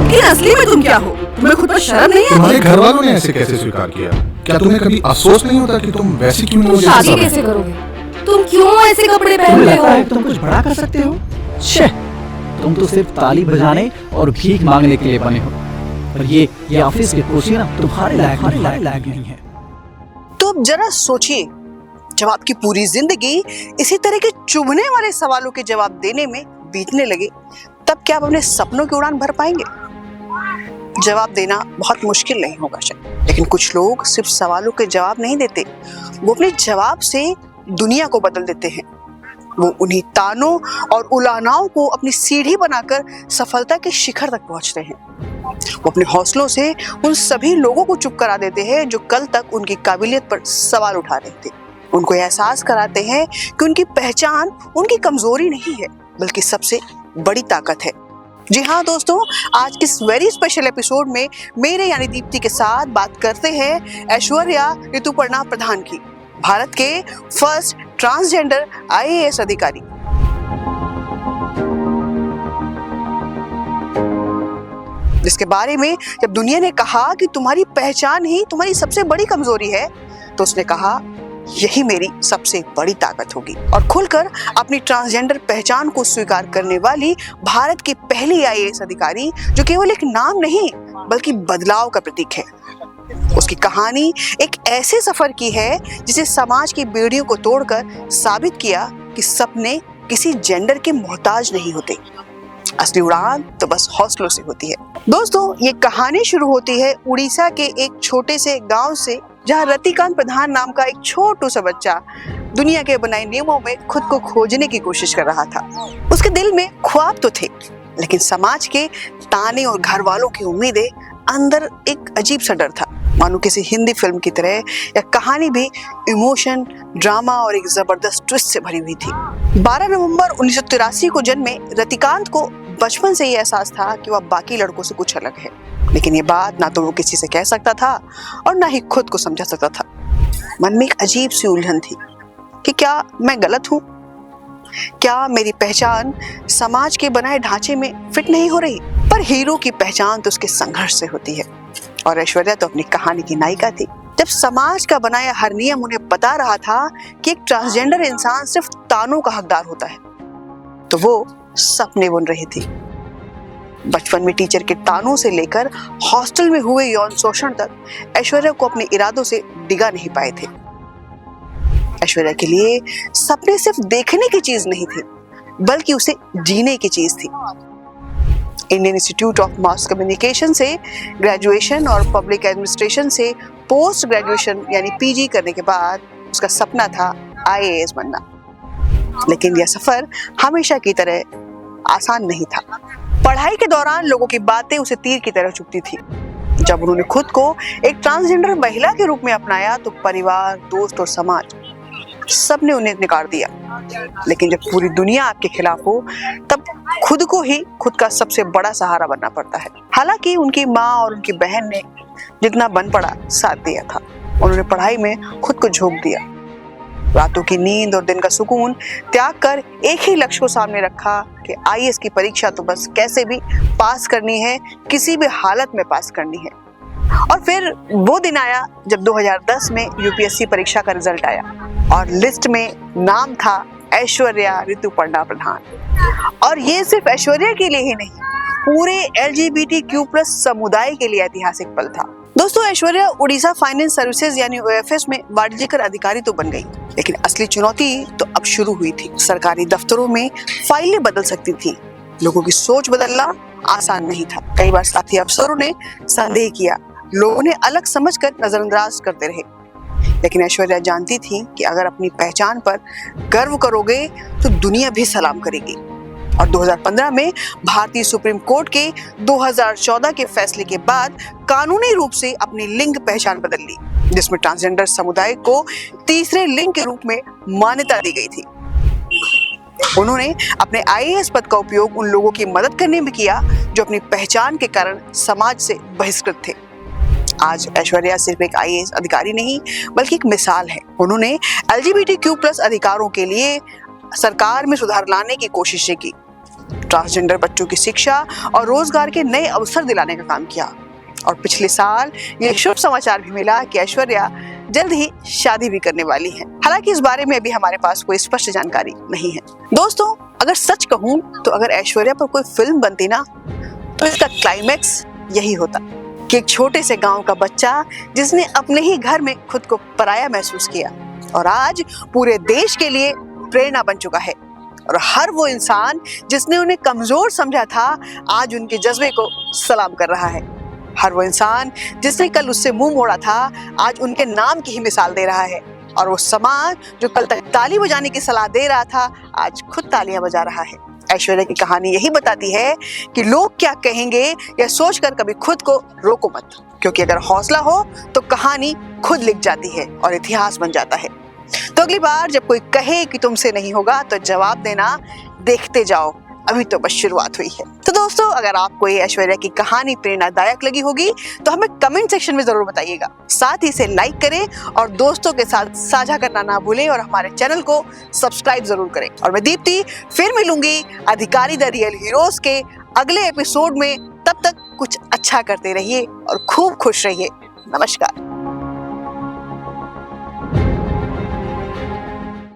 लेकिन असली में तुम क्या हो? तुम्हें खुद पर शर्म नहीं आती? तुम्हारे घर वालों ने ऐसे कैसे स्वीकार किया? क्या तुम्हें कभी अफसोस नहीं होता कि तुम वैसी क्यों नहीं? शादी कैसे करोगे? तुम क्यों ऐसे कपड़े पहनते हो? तुम कुछ बड़ा कर सकते हो? छे, तुम तो सिर्फ ताली बजाने और भीख मांगने के लिए बने हो। और ये ऑफिस की कुर्सी ना तुम्हारे लायक नहीं है। तो अब जरा सोचिए, जब आपकी पूरी जिंदगी इसी तरह के चुभने वाले सवालों के जवाब देने में बीतने लगे, तब क्या आप अपने सपनों की उड़ान भर पाएंगे? जवाब देना बहुत मुश्किल नहीं होगा शायद, लेकिन कुछ लोग सिर्फ सवालों के जवाब नहीं देते, वो अपने जवाब से दुनिया को बदल देते हैं। वो उन्हीं तानों और उलाहनाओं को अपनी सीढ़ी बनाकर सफलता के शिखर तक पहुंचते हैं। वो अपने हौसलों से उन सभी लोगों को चुप करा देते हैं जो कल तक उनकी काबिलियत पर सवाल उठा रहे थे। उनको एहसास कराते हैं कि उनकी पहचान उनकी कमजोरी नहीं है, बल्कि सबसे बड़ी ताकत है। जी हाँ दोस्तों, आज इस वेरी स्पेशल एपिसोड में मेरे यानी दीप्ति के साथ बात करते हैं ऐश्वर्या ऋतुपर्णा प्रधान की, भारत के फर्स्ट ट्रांसजेंडर IAS अधिकारी। जिसके बारे में जब दुनिया ने कहा कि तुम्हारी पहचान ही तुम्हारी सबसे बड़ी कमजोरी है, तो उसने कहा यही मेरी सबसे बड़ी ताकत होगी। और खुलकर अपनी ट्रांसजेंडर पहचान को स्वीकार करने वाली भारत की पहली IAS अधिकारी, जो केवल एक नाम नहीं बल्कि बदलाव का प्रतीक है। उसकी कहानी एक ऐसे सफर की है जिसे समाज की बेड़ियों को तोड़कर साबित किया कि सपने किसी जेंडर के मोहताज नहीं होते। असली उड़ान तो बस हौसलों से होती है। दोस्तों, ये कहानी शुरू होती है उड़ीसा के एक छोटे से गांव से, जहां रतिकांत प्रधान नाम का एक छोटू सा बच्चा दुनिया के बनाए नियमों में खुद को खोजने की कोशिश कर रहा था। उसके दिल में ख्वाब तो थे, लेकिन समाज के ताने और घर वालों की उम्मीदें अंदर एक अजीब सा डर था, मानो किसी हिंदी फिल्म की तरह यह कहानी भी इमोशन, ड्रामा और एक जबरदस्त ट्विस्ट से भरी हुई थी। 12 नवंबर 1983 को जन्मे रतिकांत को बचपन से ही एहसास था कि वह बाकी लड़कों से कुछ अलग है, लेकिन ये बात ना तो वो किसी से कह सकता था और ना ही खुद को समझा सकता था। मन में एक अजीब सी उलझन थी कि क्या मैं गलत हूँ? क्या मेरी पहचान समाज के बनाए ढांचे में फिट नहीं हो रही? पर हीरो की पहचान तो उसके संघर्ष से होती है, और ऐश्वर्या तो अपनी कहानी की नायिका थी। जब समाज का बनाया हर नियम उन्हें बता रहा था कि एक ट्रांसजेंडर इंसान सिर्फ तानों का हकदार होता है, तो वो सपने बुन रही थी। बचपन में टीचर के तानों से लेकर हॉस्टल में हुए यौन शोषण तक ऐश्वर्या को अपने इरादों से डिगा नहीं पाए थे। ऐश्वर्या के लिए सपने सिर्फ देखने की चीज नहीं थी, बल्कि उसे जीने की चीज थी। Indian institute of mass communication से ग्रेजुएशन और पब्लिक एडमिनिस्ट्रेशन से पोस्ट ग्रेजुएशन यानी PG करने के बाद उसका सपना था IAS बनना। लेकिन यह सफर हमेशा की तरह आसान नहीं था। पढ़ाई के दौरान लोगों की बातें उसे तीर की तरह चुभती थी। जब उन्होंने खुद को एक ट्रांसजेंडर महिला के रूप में अपनाया, तो परिवार, दोस्त और समाज सबने उन्हें नकार दिया। लेकिन जब पूरी दुनिया आपके खिलाफ हो, तब खुद को ही खुद का सबसे बड़ा सहारा बनना पड़ता है। हालांकि उनकी माँ और उनकी बहन ने जितना बन पड़ा साथ दिया था। उन्होंने पढ़ाई में खुद को झोंक दिया, रातों की नींद और दिन का सुकून त्याग कर एक ही लक्ष्य को सामने रखा कि IAS की परीक्षा तो बस कैसे भी पास करनी है, किसी भी हालत में पास करनी है। और फिर वो दिन आया जब 2010 में UPSC परीक्षा का रिजल्ट आया और लिस्ट में नाम था ऐश्वर्या ऋतुपर्णा प्रधान। और ये सिर्फ ऐश्वर्या के लिए ही नहीं, पूरे LGBTQ+ समुदाय के लिए ऐतिहासिक पल था। दोस्तों, ऐश्वर्या उड़ीसा फाइनेंस सर्विसेज यानी OFS में वाणिज्यकर अधिकारी तो बन गई, लेकिन असली चुनौती तो अब शुरू हुई थी। सरकारी दफ्तरों में फाइलें बदल सकती थी, लोगों की सोच बदलना आसान नहीं था। कई बार साथी अफसरों ने संदेह किया, लोगों ने अलग समझकर नजरअंदाज करते रहे। लेकिन ऐश्वर्या जानती थी कि अगर अपनी पहचान पर गर्व करोगे तो दुनिया भी सलाम करेगी। और 2015 में भारतीय सुप्रीम कोर्ट के 2014 के फैसले के बाद कानूनी रूप से अपनी लिंग पहचान बदल ली, जिसमें ट्रांसजेंडर समुदाय को तीसरे लिंग के रूप में मान्यता दी गई थी। उन्होंने अपने IAS पद का उपयोग उन लोगों की मदद करने में किया जो अपनी पहचान के कारण समाज से बहिष्कृत थे। आज ऐश्वर्या सिर्फ एक IAS अधिकारी नहीं, बल्कि एक मिसाल है। उन्होंने LGBTQ+ अधिकारों के लिए सरकार में सुधार लाने की कोशिशें की, ट्रांसजेंडर बच्चों की शिक्षा और रोजगार के नए अवसर दिलाने का काम किया। और पिछले साल ये शुभ समाचार भी मिला कि ऐश्वर्या जल्द ही शादी भी करने वाली है। हालांकि इस बारे में भी हमारे पास कोई स्पष्ट जानकारी नहीं है। दोस्तों, अगर सच कहूं तो अगर ऐश्वर्या पर कोई फिल्म बनती ना तो इसका क्लाइमैक्स यही होता कि एक छोटे से गांव का बच्चा जिसने अपने ही घर में खुद को पराया महसूस किया और आज पूरे देश के लिए प्रेरणा बन चुका है। और हर वो इंसान जिसने उन्हें कमजोर समझा था आज उनके जज्बे को सलाम कर रहा है। हर वो इंसान जिसने कल उससे मुंह मोड़ा था आज उनके नाम की ही मिसाल दे रहा है। और वो समाज जो कल तक ताली बजाने की सलाह दे रहा था आज खुद तालियां बजा रहा है। ऐश्वर्या की कहानी यही बताती है कि लोग क्या कहेंगे यह सोचकर कभी खुद को रोको मत, क्योंकि अगर हौसला हो तो कहानी खुद लिख जाती है और इतिहास बन जाता है। तो अगली बार जब कोई कहे कि तुमसे नहीं होगा तो जवाब देना, देखते जाओ, अभी तो बस शुरुआत हुई है। तो दोस्तों, अगर आपको ये ऐश्वर्या की कहानी प्रेरणादायक लगी होगी तो हमें कमेंट सेक्शन में जरूर बताइएगा। साथ ही इसे लाइक करें और दोस्तों के साथ साझा करना ना भूलें और हमारे चैनल को सब्सक्राइब जरूर करें। और मैं दीप्ति फिर मिलूंगी अधिकारी द रियल हीरोज के अगले एपिसोड में। तब तक कुछ अच्छा करते रहिए और खूब खुश रहिए। नमस्कार।